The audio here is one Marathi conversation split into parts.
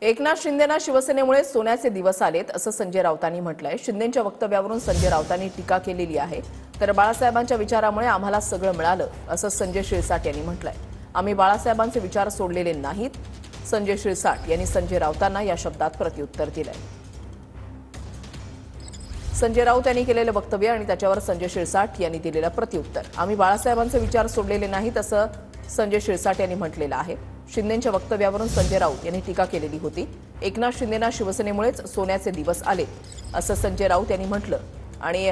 एकनाथ शिंदेना शिवसेनेमुळे सोन्याचे दिवस आलेत असं संजय राऊतांनी म्हटलंय। शिंदेंच्या वक्तव्यावरून संजय राऊतांनी टीका केलेली आहे। तर बाळासाहेबांच्या विचारामुळे आम्हाला सगळं मिळालं असं संजय शिरसाट यांनी म्हटलंय। आम्ही बाळासाहेबांचे विचार सोडलेले नाहीत, संजय शिरसाट यांनी संजय राऊतांना या शब्दात प्रत्युत्तर दिलंय। संजय राऊत यांनी केलेलं वक्तव्य आणि त्याच्यावर संजय शिरसाट यांनी दिलेलं प्रत्युत्तर। आम्ही बाळासाहेबांचे विचार सोडलेले नाहीत असं संजय शिरसाट यांनी म्हटलेलं आहे। शिंदेंच्या वक्तव्यावरून संजय राऊत यांनी टीका केलेली होती। एकनाथ शिंदेना शिवसेनेमुळेच सोन्याचे दिवस आले असं संजय राऊत यांनी म्हटलं आणि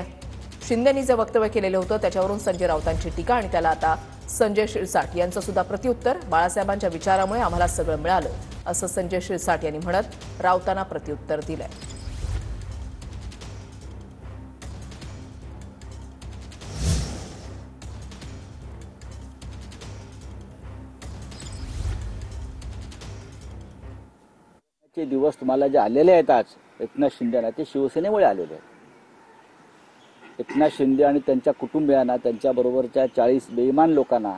शिंदेंनी जे वक्तव्य केलेलं होतं त्याच्यावरून संजय राऊतांची टीका आणि त्याला आता संजय शिरसाट यांचं सुद्धा प्रत्युत्तर। बाळासाहेबांच्या विचारामुळे आम्हाला सगळं मिळालं असं संजय शिरसाट यांनी म्हणत राऊतांना प्रत्युत्तर दिलंय। चे दिवस तुम्हाला जे आलेले आहेत आज एकनाथ शिंदेना ते शिवसेनेमुळे आलेले आहेत। एकनाथ शिंदे आणि त्यांच्या कुटुंबियांना त्यांच्याबरोबरच्या 40 बेईमान लोकांना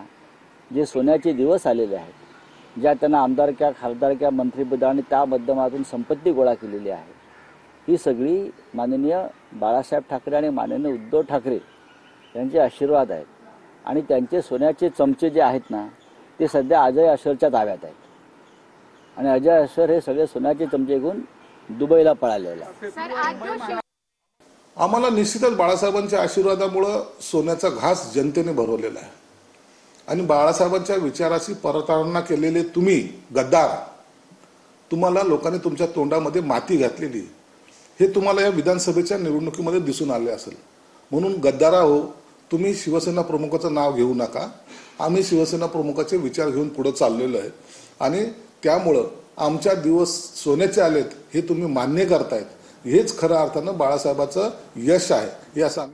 जे सोन्याचे दिवस आलेले आहेत, ज्या त्यांना आमदारक्या खासदारक्या मंत्रिपद आणि त्या माध्यमातून संपत्ती गोळा केलेली आहे, ही सगळी माननीय बाळासाहेब ठाकरे आणि माननीय उद्धव ठाकरे यांचे आशीर्वाद आहेत। आणि त्यांचे सोन्याचे चमचे जे आहेत ना ते सध्या अजय अशरच्या ताब्यात आहेत आणि अजय अशर हे सगळे सोन्याचे चमचे घेऊन दुबईला पळालेले आहेत। आम्हाला निश्चितच बाळासाहेबांच्या आशीर्वादामुळे सोन्याचा घास जनतेने भरवलेला आहे आणि बाळासाहेबांच्या विचाराशी परतारणा केलेले तुम्ही गद्दार, तुम्हाला लोकांनी तुमच्या तोंडामध्ये माती घातलेली हे तुम्हाला या विधानसभेच्या निवडणुकीमध्ये दिसून आले असेल। म्हणून गद्दारा हो, तुम्ही शिवसेना प्रमुखाचं नाव घेऊ नका। आम्ही शिवसेना प्रमुखाचे विचार घेऊन पुढे चाललेलो आहे आणि त्यामुळं आमच्या दिवस सोन्याचे आलेत हे तुम्ही मान्य करतायत, हेच खऱ्या अर्थानं बाळासाहेबांचं यश आहे हे असं